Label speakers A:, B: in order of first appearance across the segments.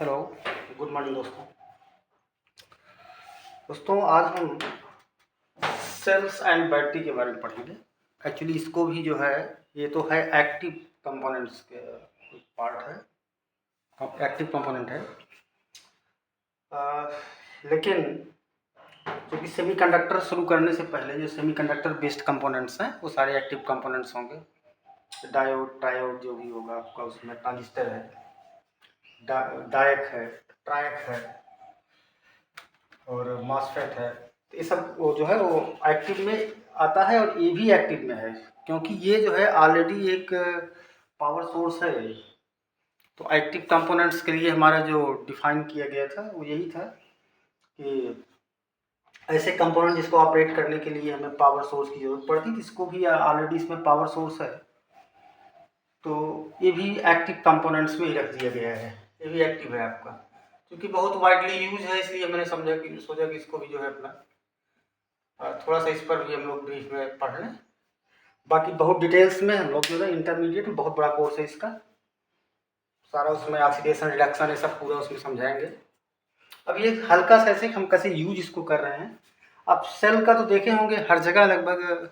A: Hello, good morning दोस्तों। आज हम सेल्स एंड बैटरी के बारे में पढ़ेंगे। एक्चुअली इसको भी जो है, ये तो है एक्टिव कंपोनेंट्स के पार्ट है, एक्टिव कंपोनेंट है। लेकिन क्योंकि सेमीकंडक्टर शुरू करने से पहले जो सेमीकंडक्टर बेस्ड कंपोनेंट्स हैं वो सारे एक्टिव कंपोनेंट्स होंगे। डायोड, ट्रायोड जो भी होगा आपका, उसमें ट्रांजिस्टर है, डायक है, ट्रायक है और मॉसफेट है। तो ये सब वो जो है वो एक्टिव में आता है और ये भी एक्टिव में है, क्योंकि ये जो है ऑलरेडी एक पावर सोर्स है। तो एक्टिव कंपोनेंट्स के लिए हमारा जो डिफाइन किया गया था वो यही था कि ऐसे कंपोनेंट जिसको ऑपरेट करने के लिए हमें पावर सोर्स की ज़रूरत पड़ती, जिसको भी ऑलरेडी इसमें पावर सोर्स है, तो ये भी एक्टिव कंपोनेंट्स में ही रख दिया गया है। ये भी एक्टिव है आपका, क्योंकि बहुत वाइडली यूज है, इसलिए मैंने सोचा कि इसको भी जो है अपना थोड़ा सा इस पर भी हम लोग ब्रीफ में पढ़ लें। बाकी बहुत डिटेल्स में हम लोग जो है इंटरमीडिएट में, बहुत बड़ा कोर्स है इसका, सारा उसमें ऑक्सीडेशन रिडक्शन ये सब पूरा उसमें समझाएंगे। अब ये हल्का सा ऐसे हम कैसे यूज इसको कर रहे हैं। अब सेल का तो देखे होंगे हर जगह लगभग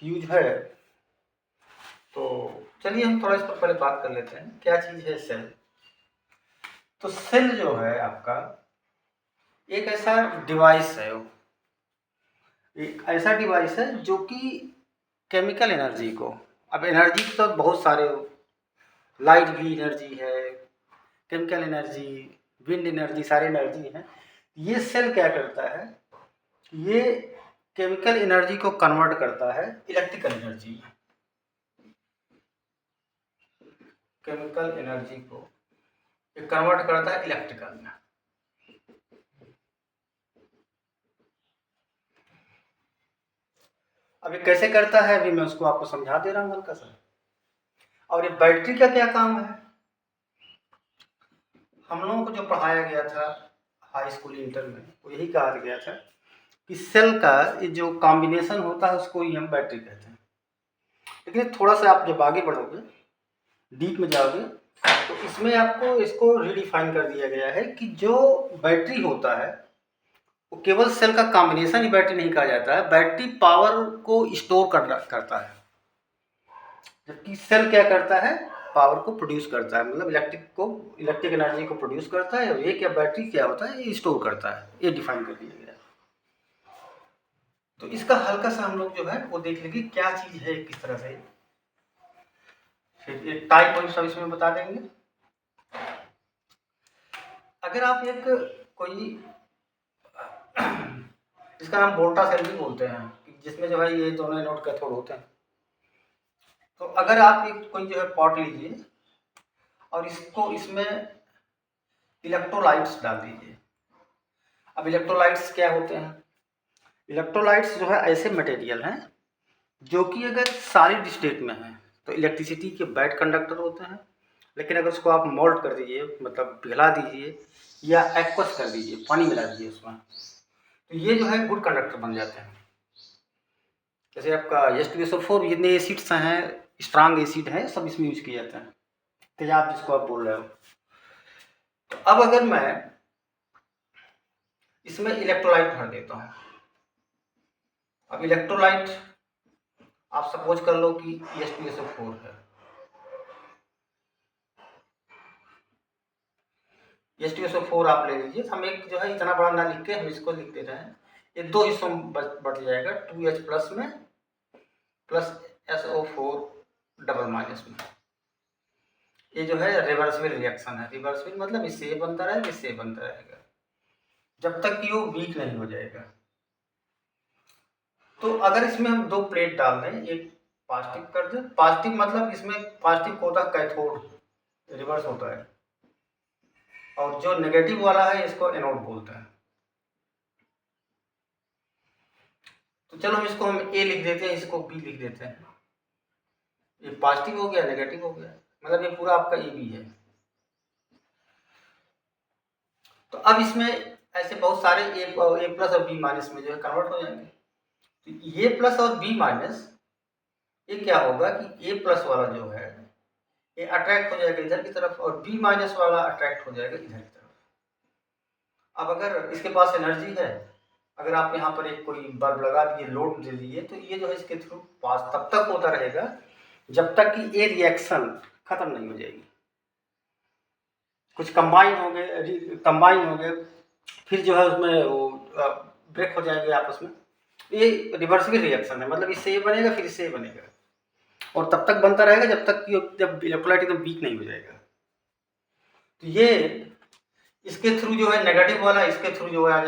A: यूज है। तो चलिए हम थोड़ा इस पर पहले बात कर लेते हैं, क्या चीज़ है सेल। तो सेल जो है आपका एक ऐसा डिवाइस है, एक ऐसा डिवाइस है जो कि केमिकल एनर्जी को, अब एनर्जी तो बहुत सारे, लाइट भी एनर्जी है, केमिकल एनर्जी, विंड एनर्जी, सारी एनर्जी है। ये सेल क्या करता है, ये केमिकल एनर्जी को कन्वर्ट करता है इलेक्ट्रिकल एनर्जी में। केमिकल एनर्जी को ये कन्वर्ट करता है इलेक्ट्रिकल में। अब ये कैसे करता है अभी मैं उसको आपको समझा दे रहा हूँ हल्का सा। और ये बैटरी का क्या काम है, हम लोगों को जो पढ़ाया गया था हाई स्कूल इंटर में, वो यही कहा गया था कि सेल का ये जो कॉम्बिनेशन होता है उसको ही हम बैटरी कहते हैं। लेकिन थोड़ा सा आप जब आगे बढ़ोगे, डीप में जाओगे, तो इसमें आपको इसको रीडिफाइन कर दिया गया है कि जो बैटरी होता है वो केवल सेल का कॉम्बिनेशन ही बैटरी नहीं कहा जाता है। बैटरी पावर को स्टोर करता है, जबकि सेल क्या करता है, पावर को प्रोड्यूस करता है, मतलब इलेक्ट्रिक एनर्जी को प्रोड्यूस करता है। और ये क्या बैटरी क्या होता है, ये स्टोर करता है। ये डिफाइन कर दिया गया है। तो इसका हल्का सा हम लोग जो है वो देख लेंगे क्या चीज है, किस तरह से, फिर ये टाइप और सब इसमें बता देंगे। अगर आप एक कोई इसका नाम वोल्टा सेल भी बोलते हैं, जिसमें जो है ये दोनों एनोड कैथोड होते हैं। तो अगर आप एक कोई जो है पॉट लीजिए और इसको इसमें इलेक्ट्रोलाइट्स डाल दीजिए। अब इलेक्ट्रोलाइट्स क्या होते हैं, इलेक्ट्रोलाइट्स जो है ऐसे मटेरियल हैं जो कि अगर सॉलिड स्टेट में है तो इलेक्ट्रिसिटी के बैड कंडक्टर होते हैं। लेकिन अगर उसको आप मोल्ड कर दीजिए, मतलब पिघला दीजिए या एक्वस कर दीजिए, पानी मिला दीजिए उसमें, तो ये जो है गुड कंडक्टर बन जाते हैं। जैसे आपका H2SO4, जितने एसिड्स हैं, स्ट्रांग एसिड हैं, सब इसमें यूज किए जाते हैं, तेजाब जिसको आप बोल रहे हो। तो अब अगर मैं इसमें इलेक्ट्रोलाइट भर देता हूँ, अब इलेक्ट्रोलाइट आप सपोज कर लो कि H2SO4 है, H2SO4 आप ले लीजिए। हम एक जो है इतना बड़ा ना लिख के हम इसको लिख देते हैं, ये दो हिस्सों में बट जाएगा, 2H प्लस में प्लस SO4 डबल माइनस में। ये जो है रिवर्सिबल रिएक्शन है। रिवर्सिबल मतलब इससे ये बनता रहेगा, इससे ये बनता रहेगा, जब तक कि वो वीक नहीं हो जाएगा। तो अगर इसमें हम दो प्लेट डाल दें, एक पॉजिटिव कर दें, पॉजिटिव मतलब इसमें पॉजिटिव होता है कैथोड, रिवर्स होता है, और जो नेगेटिव वाला है इसको एनोड बोलते हैं। तो चलो हम इसको ए लिख देते हैं, इसको बी लिख देते हैं। ये पॉजिटिव हो गया, नेगेटिव हो गया, मतलब ये पूरा आपका ए बी है। तो अब इसमें ऐसे बहुत सारे ए प्लस और बी माइनस में जो है कन्वर्ट हो जाएंगे। तो ये प्लस और बी माइनस, ये क्या होगा कि ए प्लस वाला जो है ये अट्रैक्ट हो जाएगा इधर की तरफ और बी माइनस वाला अट्रैक्ट हो जाएगा इधर की तरफ। अब अगर इसके पास एनर्जी है, अगर आप यहाँ पर एक कोई बल्ब लगा दिए, लोड दे दिए, तो ये जो है इसके थ्रू पास तब तक होता रहेगा जब तक कि ये रिएक्शन खत्म नहीं हो जाएगी। कुछ कंबाइन हो गए, फिर जो है उसमें वो ब्रेक हो जाएंगे आपस में। ये रिवर्सिबल रिएक्शन है, मतलब इससे ये बनेगा फिर इससे ये बनेगा, और तब तक बनता रहेगा जब तक कि जब इलेक्ट्रोलाइट एकदम वीक नहीं हो जाएगा। तो ये इसके थ्रू जो है नेगेटिव वाला, इसके थ्रू जो है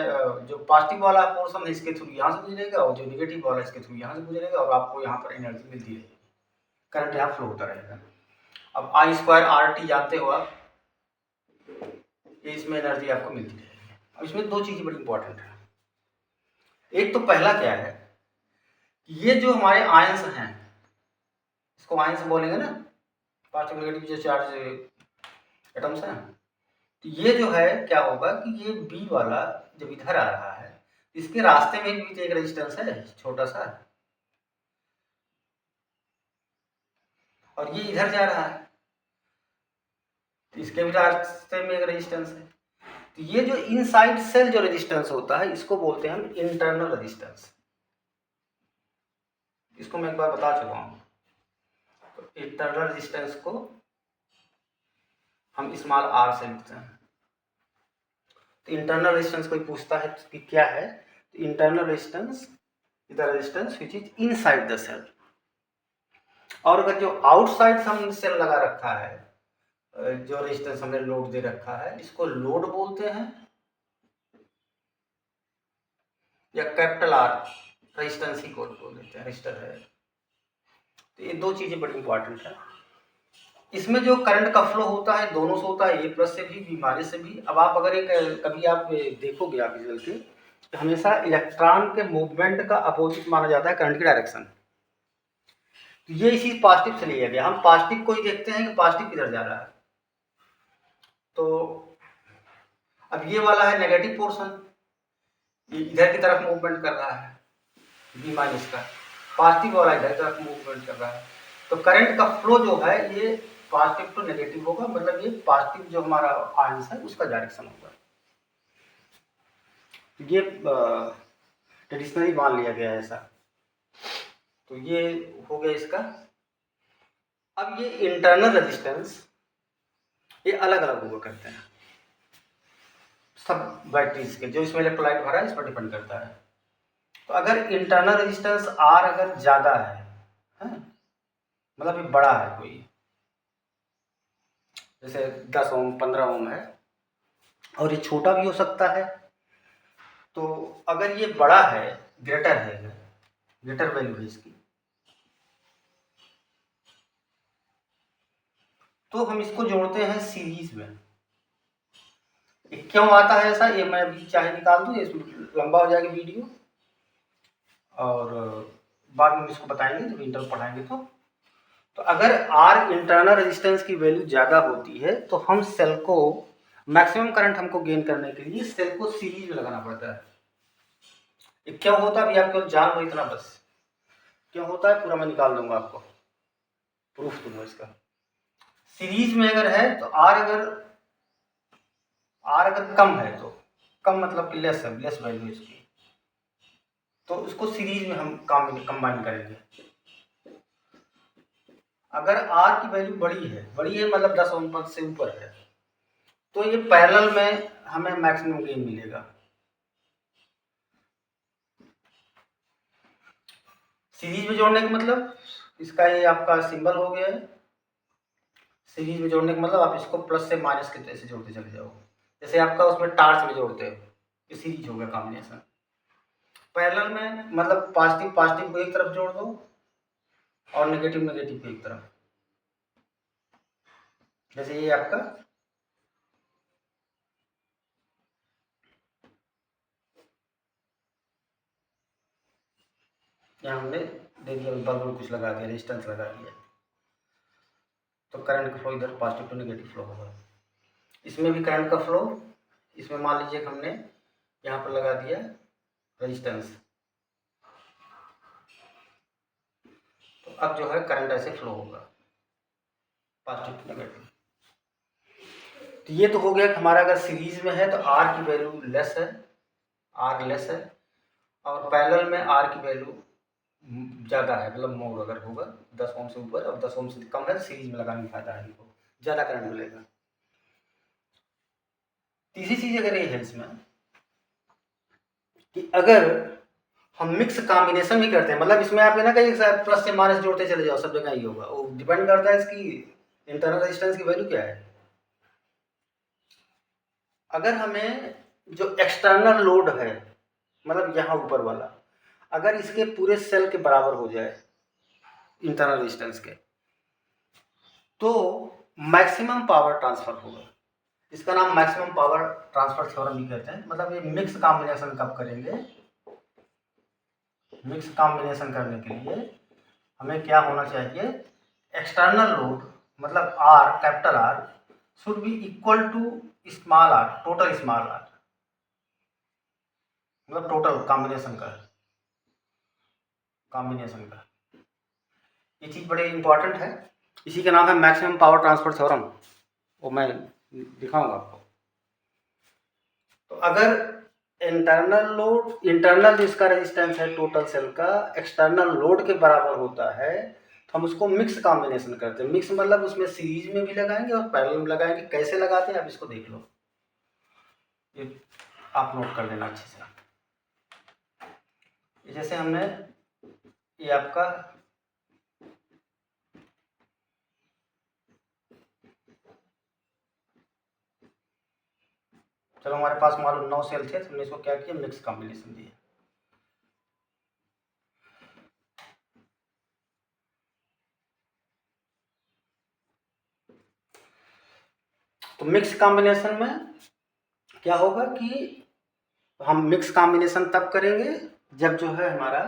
A: जो पॉजिटिव वाला पोर्शन है इसके थ्रू यहाँ से गुजरेगा, और जो नेगेटिव वाला इसके थ्रू यहाँ से गुजरेगा, और आपको यहाँ पर एनर्जी मिलती रहेगी, करंट यहाँ फ्लो होता रहेगा। अब I²RT जानते हो आप, ये इसमें एनर्जी आपको मिलती रहेगी। अब इसमें दो चीज़ें बड़ी इंपॉर्टेंट है। एक तो पहला क्या है कि ये जो हमारे आयंस हैं, इसको आयंस बोलेंगे ना, पॉजिटिव नेगेटिव जो चार्ज एटम्स हैं, तो ये जो है क्या होगा कि ये बी वाला जब इधर आ रहा है, इसके रास्ते में भी एक रेजिस्टेंस है छोटा सा, और ये इधर जा रहा है, तो इसके भी रास्ते में एक रेजिस्टेंस है। तो ये जो इनसाइड सेल जो रेजिस्टेंस होता है, इसको बोलते हैं हम इंटरनल रेजिस्टेंस। इसको मैं एक बार बता चुका हूं। तो इंटरनल रेजिस्टेंस को हम स्मॉल आर से लिखते हैं। तो इंटरनल रेजिस्टेंस कोई पूछता है कि क्या है, तो internal resistance is the resistance which is inside the cell. और अगर जो आउटसाइड हमने सेल लगा रखा है, जो रेजिस्टेंस हमने लोड दे रखा है, इसको लोड बोलते हैं, या कैपिटल आर रेजिस्टेंस ही को बोल देते हैं, रजिस्टर है। तो ये दो चीजें बड़ी इंपॉर्टेंट है। इसमें जो करंट का फ्लो होता है दोनों से होता है, ए प्लस से भी, बी माइनस से भी। अब आप अगर एक कभी आप देखोगे आप विजुअल के, तो हमेशा इलेक्ट्रॉन के मूवमेंट का अपोजिट माना जाता है करंट की डायरेक्शन। तो ये इसी पॉजिटिव से लिया गया, हम पॉजिटिव को ही देखते हैं कि पॉजिटिव किधर जा रहा है। तो अब ये वाला है नेगेटिव पोर्शन, ये इधर की तरफ मूवमेंट कर रहा है, बी माइनस का। पॉजिटिव वाला इधर की तरफ मूवमेंट कर रहा है। तो करंट का फ्लो जो है ये पॉजिटिव टू नेगेटिव होगा, मतलब ये पॉजिटिव जो हमारा आयंस है उसका डायरेक्शन होगा। ये ट्रेडिशनली मान लिया गया है ऐसा। तो ये हो गया इसका। अब ये इंटरनल रेजिस्टेंस ये अलग अलग हुआ करते हैं सब बैटरीज के, जो इसमें इलेक्ट्रोलाइट भरा है इस पर डिपेंड करता है। तो अगर इंटरनल रेजिस्टेंस आर अगर ज्यादा है, मतलब ये बड़ा है कोई, जैसे 10 ओम 15 ओम है, और ये छोटा भी हो सकता है। तो अगर ये बड़ा है, ग्रेटर है, ग्रेटर वैल्यू है इसकी, तो हम इसको जोड़ते हैं सीरीज में। क्यों आता है ऐसा, ये मैं अभी चाहे निकाल दूं, इसमें लंबा हो जाएगा वीडियो, और बाद में इसको बताएंगे जब इंटर पढ़ाएंगे। तो अगर आर इंटरनल रेजिस्टेंस की वैल्यू ज़्यादा होती है, तो हम सेल को मैक्सिमम करंट हमको गेन करने के लिए सेल को सीरीज में लगाना पड़ता है। ये क्यों होता है अभी आप केवल जान लो इतना बस, क्यों होता है पूरा मैं निकाल दूंगा, आपको प्रूफ दूंगा इसका। सीरीज में अगर है तो आर अगर कम है, तो कम मतलब कि लेस है, लेस वैल्यू इसकी, तो उसको सीरीज में हम कंबाइन करेंगे। अगर आर की वैल्यू बड़ी है मतलब 10 ओम से ऊपर है, तो ये पैरेलल में हमें मैक्सिमम गेन मिलेगा। सीरीज में जोड़ने का मतलब इसका ये आपका सिंबल हो गया है। सीरीज में जोड़ने का मतलब आप इसको प्लस से माइनस के ऐसे जोड़ते चले जाओ, जैसे आपका उसमें टार्च में जोड़ते हो, ये सीरीज हो गया कॉम्बिनेशन। पैरेलल में मतलब पॉजिटिव पॉजिटिव को एक तरफ जोड़ दो, और नेगेटिव नेगेटिव को एक तरफ, जैसे ये आपका यहाँ हमने दे दिया, बल्ब कुछ लगा दिया, रेजिस्टेंस लगा दिया, तो करंट का फ्लो इधर पॉजिटिव टू नेगेटिव फ्लो होगा। इसमें भी करंट का फ्लो, इसमें मान लीजिए हमने यहाँ पर लगा दिया रेजिस्टेंस, तो अब जो है करंट ऐसे फ्लो होगा। Positive to negative. तो ये तो हो गया कि हमारा अगर सीरीज में है तो आर की वैल्यू लेस है, आर लेस है, और पैरेलल में आर की वैल्यू ज़्यादा है, मतलब मोर अगर होगा 10 ओम से ऊपर और 10 ओम से कम है तो सीरीज में लगाने का फायदा है, इनको ज़्यादा करंट मिलेगा। तीसरी चीज़ अगर ये है इसमें कि अगर हम मिक्स कॉम्बिनेशन भी करते हैं, मतलब इसमें आप है ना कहीं प्लस से माइनस जोड़ते चले जाओ, सब जगह ही होगा, वो डिपेंड करता है इसकी इंटरनल रेजिस्टेंस की वैल्यू क्या है। अगर हमें जो एक्सटर्नल लोड है, मतलब यहाँ ऊपर वाला, अगर इसके पूरे सेल के बराबर हो जाए इंटरनल रेजिस्टेंस के, तो मैक्सिमम पावर ट्रांसफर होगा। इसका नाम मैक्सिमम पावर ट्रांसफर थ्योरम भी कहते हैं। मतलब ये मिक्स कॉम्बिनेशन कब करेंगे, मिक्स कॉम्बिनेशन करने के लिए हमें क्या होना चाहिए, एक्सटर्नल लोड मतलब R, capital R should be equal to small R, total small R, मतलब टोटल कॉम्बिनेशन का ये चीज़ बड़े इंपॉर्टेंट है। इसी का नाम है मैक्सिमम पावर ट्रांसफर थ्योरम, वो मैं दिखाऊंगा आपको। तो अगर इंटरनल लोड, इंटरनल जिसका रेजिस्टेंस है टोटल सेल का एक्सटर्नल लोड के बराबर होता है तो हम उसको मिक्स कॉम्बिनेशन करते हैं। मिक्स मतलब उसमें सीरीज में भी लगाएंगे और पैरेलल में लगाएंगे। कैसे लगाते हैं आप इसको देख लो, ये आप नोट कर देना अच्छे से। जैसे हमने ये आपका चलो हमारे पास मालूम 9 सेल थे तो हमने इसको क्या किया, मिक्स कॉम्बिनेशन दिया। तो मिक्स कॉम्बिनेशन में क्या होगा कि हम मिक्स कॉम्बिनेशन तब करेंगे जब जो है हमारा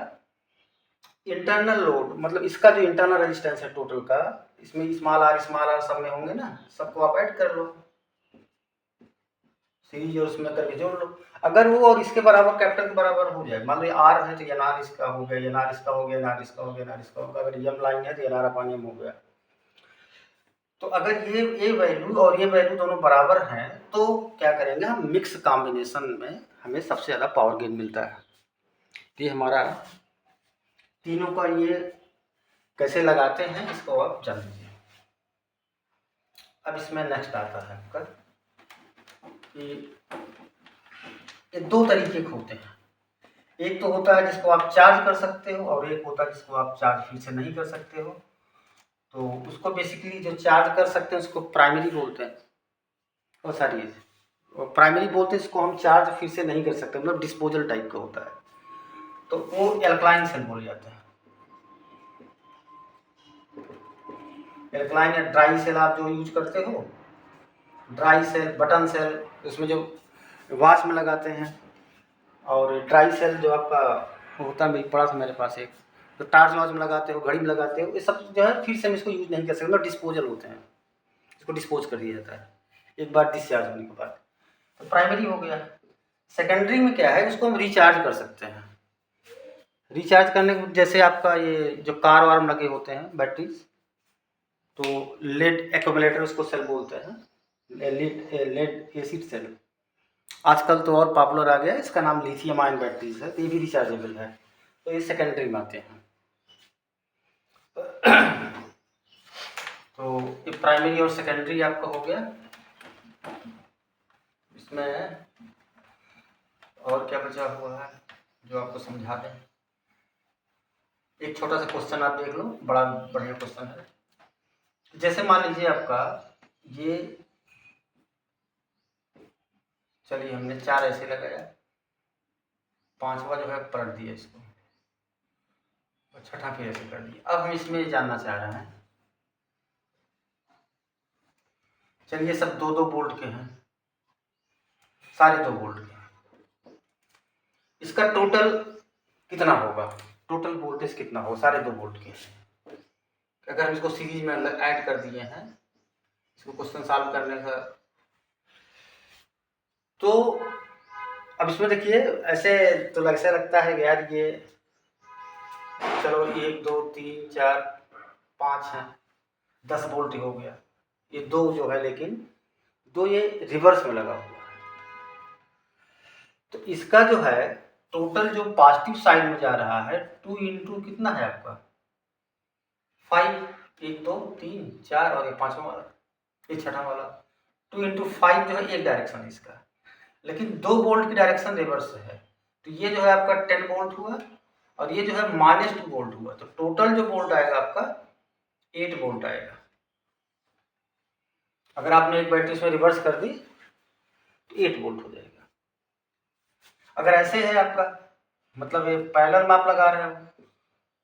A: इंटरनल लोड, मतलब इसका जो इंटरनल रेजिस्टेंस है टोटल का, इसमें स्मॉल आर सब में होंगे ना, सबको आप ऐड कर लो सीरीज और उसमें करके जोड़ लो। अगर वो और इसके बराबर कैपिटल के बराबर हो जाए, मान लो आर है तो एन आर इसका हो गया, एन आर इसका हो गया, एन आर इसका हो गया, एन आर इसका होगा। अगर एम लाइन है तो एन आर अपॉन एम हो गया। तो अगर ये वैल्यू और ये वैल्यू दोनों बराबर हैं तो क्या करेंगे हम, मिक्स कॉम्बिनेशन में हमें सबसे ज़्यादा पावर गेन मिलता है। ये हमारा तीनों का ये कैसे लगाते हैं इसको आप जान लीजिए। अब इसमें नेक्स्ट आता है आपका कि ये दो तरीके के होते हैं। एक तो होता है जिसको आप चार्ज कर सकते हो और एक होता है जिसको आप चार्ज फिर से नहीं कर सकते हो। तो उसको बेसिकली जो चार्ज कर सकते हैं उसको प्राइमरी बोलते हैं, और सारी प्राइमरी बोलते हैं। इसको हम चार्ज फिर से नहीं कर सकते, मतलब डिस्पोजल टाइप का होता है, तो वो एल्कलाइन सेल बोले जाते हैं। एल्कलाइन या ड्राई सेल आप जो यूज करते हो, ड्राई सेल, बटन सेल, उसमें जो वॉच में लगाते हैं, और ड्राई सेल जो आपका होता है, पड़ा था मेरे पास एक, तो टार्च वॉच में लगाते हो, घड़ी में लगाते हो, ये सब जो है फिर से हम इसको यूज नहीं कर सकते, मतलब डिस्पोजल होते हैं, इसको डिस्पोज कर दिया जाता है एक बार डिस्चार्ज होने के बाद। तो प्राइमरी हो गया। सेकेंडरी में क्या है, उसको हम रिचार्ज कर सकते हैं। रिचार्ज करने को जैसे आपका ये जो कार वार में लगे होते हैं बैटरीज, तो लेड एक्यूमुलेटर उसको सेल बोलते हैं, लेड एसिड सेल। आजकल तो और पॉपुलर आ गया है, इसका नाम लिथियम आयन बैटरीज है, तो ये भी रिचार्जेबल है। तो ये सेकेंडरी में आते हैं। तो ये प्राइमरी और सेकेंडरी आपका हो गया। इसमें और क्या बचा हुआ है जो आपको समझा दें। एक छोटा सा क्वेश्चन आप देख लो, बड़ा बढ़िया क्वेश्चन है। जैसे मान लीजिए आपका ये, चलिए हमने 4 ऐसे लगाया, 5वां जो है पलट दिया इसको, और छठा फिर ऐसे कर दिया। अब हम इसमें जानना चाह रहे हैं, चलिए सब 2-2 वोल्ट के हैं, सारे 2 वोल्ट के हैं, इसका टोटल कितना होगा, टोटल वोल्टेज कितना होगा, सारे 2 वोल्ट के। अगर हम इसको सीरीज में ऐड कर दिए हैं, इसको क्वेश्चन सॉल्व करने का, तो अब इसमें देखिए ऐसे तो ऐसा लगता है यार ये, चलो 1 2 3 4 5 है, 10 वोल्ट हो गया। ये 2 जो है, लेकिन 2 ये रिवर्स में लगा हुआ है। तो इसका जो है टोटल जो पॉजिटिव साइड में जा रहा है 2 इंटू कितना है आपका 5, 1 2 3 4 और ये 5वां वाला, ये 6वां वाला, 2 इंटू 5 जो है एक डायरेक्शन है इसका, लेकिन 2 वोल्ट की डायरेक्शन रिवर्स है। तो ये जो है आपका 10 वोल्ट हुआ और ये जो है -2 वोल्ट हुआ। तो टोटल जो वोल्ट आएगा आपका 8 वोल्ट आएगा। अगर आपने एक बैटरी इसमें रिवर्स कर दी तो 8 वोल्ट हो जाएगा। अगर ऐसे है आपका, मतलब ये पैरेलल में आप लगा रहे हो,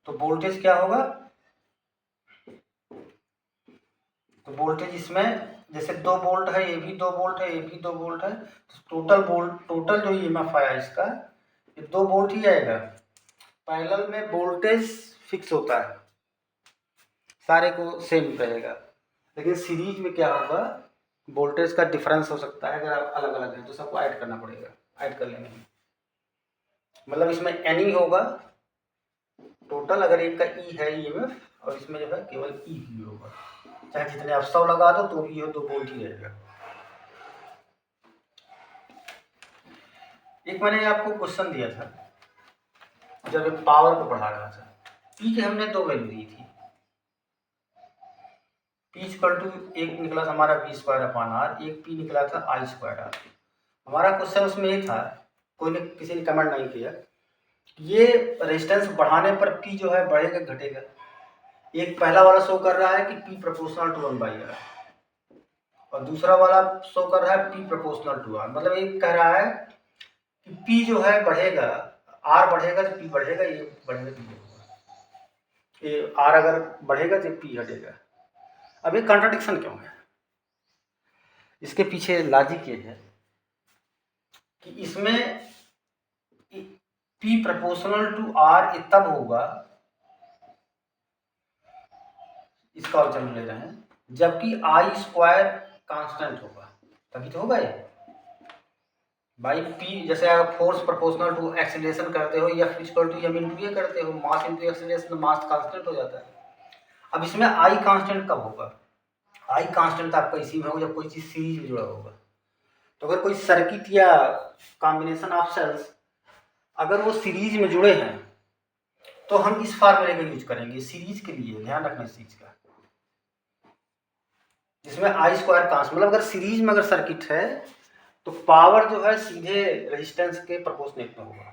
A: तो वोल्टेज क्या होगा, तो वोल्टेज इसमें जैसे 2 वोल्ट है, ये भी 2 वोल्ट है, ये भी 2 वोल्ट है, तो टोटल जो ईएमएफ आया इसका ये 2 वोल्ट ही आएगा। पैरेलल में वोल्टेज फिक्स होता है, सारे को सेम रहेगा, लेकिन सीरीज में क्या होगा, वोल्टेज का डिफरेंस हो सकता है। अगर आप अलग अलग है तो सबको ऐड करना पड़ेगा, ऐड कर लेंगे। मतलब इसमें एन ई होगा टोटल, अगर एक का ई है ईएमएफ, और इसमें जो है केवल ई ही होगा, चाहे जितने आप 100 लगा दो तो भी ये 2 वोल्ट ही रहेगा। एक मैंने आपको क्वेश्चन दिया था जब पावर को पढ़ा रहा था, पी के हमने 2 वैल्यू दी थी, पी इक्वल टू एक निकला था हमारा V²/R, एक पी निकला था I²R। हमारा क्वेश्चन उसमें ये था, कोई ने किसी ने कमेंट नहीं किया, ये रेजिस्टेंस बढ़ाने पर पी जो है बढ़ेगा घटेगा। एक पहला वाला शो कर रहा है कि P प्रोपोर्शनल टू 1/R और दूसरा वाला शो कर रहा है P प्रोपोर्शनल टू R। मतलब ये कह रहा है कि P जो है बढ़ेगा, R बढ़ेगा तो P बढ़ेगा, ये बढ़ेगा तो ये होगा, ये R अगर बढ़ेगा तो P घटेगा। अब ये कॉन्ट्राडिक्शन क्यों है, इसके पीछे लॉजिक ये है कि इसमें P प्रोपोर्शनल टू R ये तब होगा, इसका ऑप्शन ले रहे हैं, जबकि I² कांस्टेंट होगा, तभी तो होगा ये। भाई P जैसे आप फोर्स प्रोपोर्शनल टू एक्सीलरेशन करते हो, F equal to m into a करते हो, mass into acceleration, mass constant हो जाता है। अब इसमें I कांस्टेंट कब होगा, I कांस्टेंट आपका इसी में होगा जब कोई चीज़ सीरीज में जुड़ा होगा। तो अगर कोई सर्किट या कॉम्बिनेशन ऑफ सेल्स अगर वो सीरीज में जुड़े हैं तो हम इस फार्मूले का यूज करेंगे सीरीज के लिए, ध्यान रखना इस चीज का, जिसमें I² कांस्टेंट, मतलब अगर सीरीज में अगर सर्किट है तो पावर जो है सीधे रेजिस्टेंस के प्रोपोर्शनेट में होगा।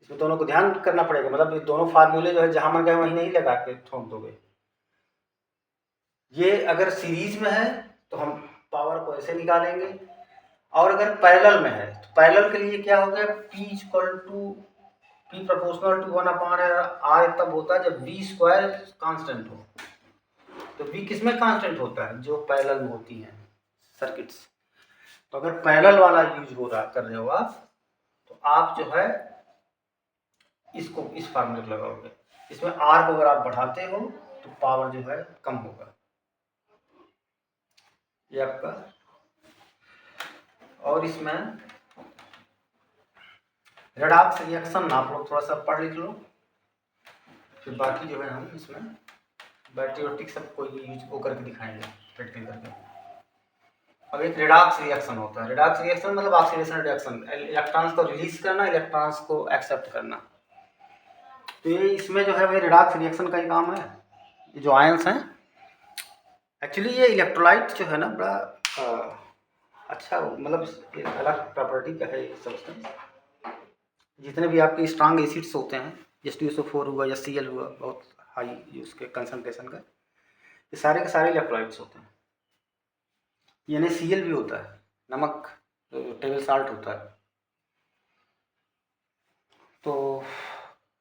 A: इसमें दोनों को ध्यान करना पड़ेगा, मतलब ये दोनों फार्मूले जो है जहां मन गए वहीं नहीं लगा के ठोक दोगे। ये अगर सीरीज में है तो हम पावर को ऐसे निकालेंगे, और अगर पैरेलल में है तो पैरेलल के लिए क्या हो गया, P equal to P proportional to 1/R तब होता है जब V² कांस्टेंट हो। तो V किसमें कांस्टेंट होता है, जो पैरेलल में होती हैं सर्किट्स। तो अगर पैरेलल वाला यूज हो रहा कर रहे हो आप, तो आप जो है इसको इस फार्मूले लगाओगे, इसमें R को अगर आप बढ़ाते हो तो पावर जो है कम होगा। ये आपका, और इसमें रेडॉक्स रिएक्शन आप लोग थोड़ा सा पढ़ लिख लो, फिर बाकी जो है हम इसमें बैटरी सब कोई यूज को करके दिखाएंगे प्रैक्टिकल करके। अब एक रेडॉक्स रिएक्शन होता है, रेडॉक्स रिएक्शन मतलब ऑक्सीडेशन रिएक्शन, इलेक्ट्रॉन्स को रिलीज करना, इलेक्ट्रॉन्स को एक्सेप्ट करना। तो ये इसमें जो है भाई रेडॉक्स रिएक्शन का ही काम है। ये जो आयंस हैं एक्चुअली ये इलेक्ट्रोलाइट जो है ना बड़ा अच्छा, मतलब अलग प्रॉपर्टी का है सब्सटेंस। जितने भी आपके स्ट्रांग एसिड्स होते हैं, H2SO4 हुआ या Cl हुआ, बहुत हाई उसके कंसनट्रेशन का, ये सारे के सारे इलेक्ट्रोलाइट्स होते हैं। यानी Cl भी होता है, नमक टेबल साल्ट होता है। तो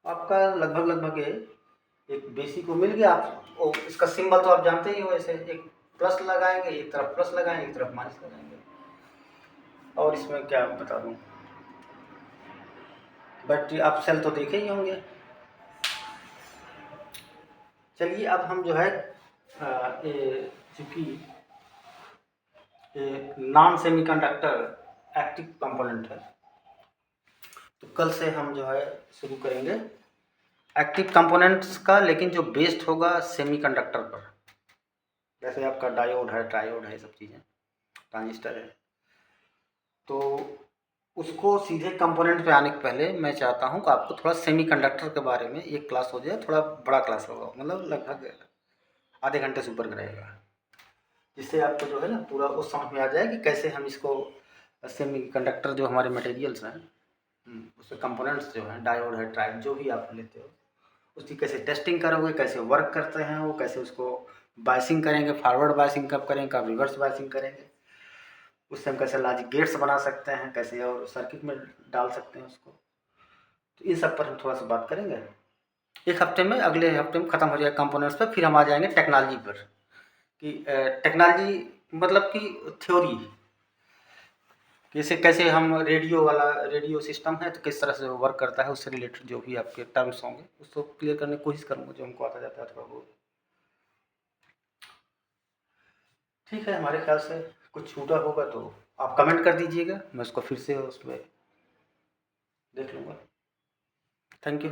A: आपका लगभग एक बेसिक को मिल गया। आप इसका सिंबल तो आप जानते ही हो, ऐसे एक प्लस लगाएंगे, एक तरफ प्लस लगाएंगे, एक तरफ माइनस लगाएंगे। और इसमें क्या बता दूं, बैटरी आप सेल तो देखे ही होंगे। चलिए अब हम जो है चूँकि नॉन सेमीकंडक्टर एक्टिव कंपोनेंट है, तो कल से हम जो है शुरू करेंगे एक्टिव कंपोनेंट्स का, लेकिन जो बेस्ड होगा सेमीकंडक्टर पर। कैसे आपका डायोड है, ट्रायोड है, सब चीज़ें, ट्रांजिस्टर है। तो उसको सीधे कंपोनेंट पे आने के पहले मैं चाहता हूँ कि आपको थोड़ा सेमीकंडक्टर के बारे में एक क्लास हो जाए, थोड़ा बड़ा क्लास होगा, मतलब लगभग आधे घंटे से ऊपर का रहेगा, जिससे आपको जो है ना पूरा उस समझ में आ जाए कि कैसे हम इसको सेमीकंडक्टर जो हमारे मटेरियल्स हैं, उसके कंपोनेंट्स जो हैं, डायोड है, ट्रायोड, जो भी आप लेते हो, उसकी कैसे टेस्टिंग करोगे, कैसे वर्क करते हैं वो, कैसे उसको बायसिंग करेंगे, फॉरवर्ड बायसिंग कब करेंगे, कब रिवर्स बायसिंग करेंगे, उससे हम कैसे लॉजिक गेट्स बना सकते हैं, कैसे और सर्किट में डाल सकते हैं उसको। तो इन सब पर हम थोड़ा सा बात करेंगे। एक हफ्ते में, अगले हफ्ते में ख़त्म हो जाएगा कंपोनेंट्स पर, फिर हम आ जाएंगे टेक्नोलॉजी पर कि टेक्नोलॉजी मतलब कि थ्योरी, जैसे कैसे हम रेडियो सिस्टम है तो किस तरह से वर्क करता है, उससे रिलेटेड जो भी आपके टर्म्स होंगे उसको क्लियर करने की कोशिश करूँगा, जो हमको आता जाता है थोड़ा बहुत। ठीक है, हमारे ख्याल से कुछ छूटा होगा तो आप कमेंट कर दीजिएगा, मैं उसको फिर से उसमें देख लूँगा। Thank you.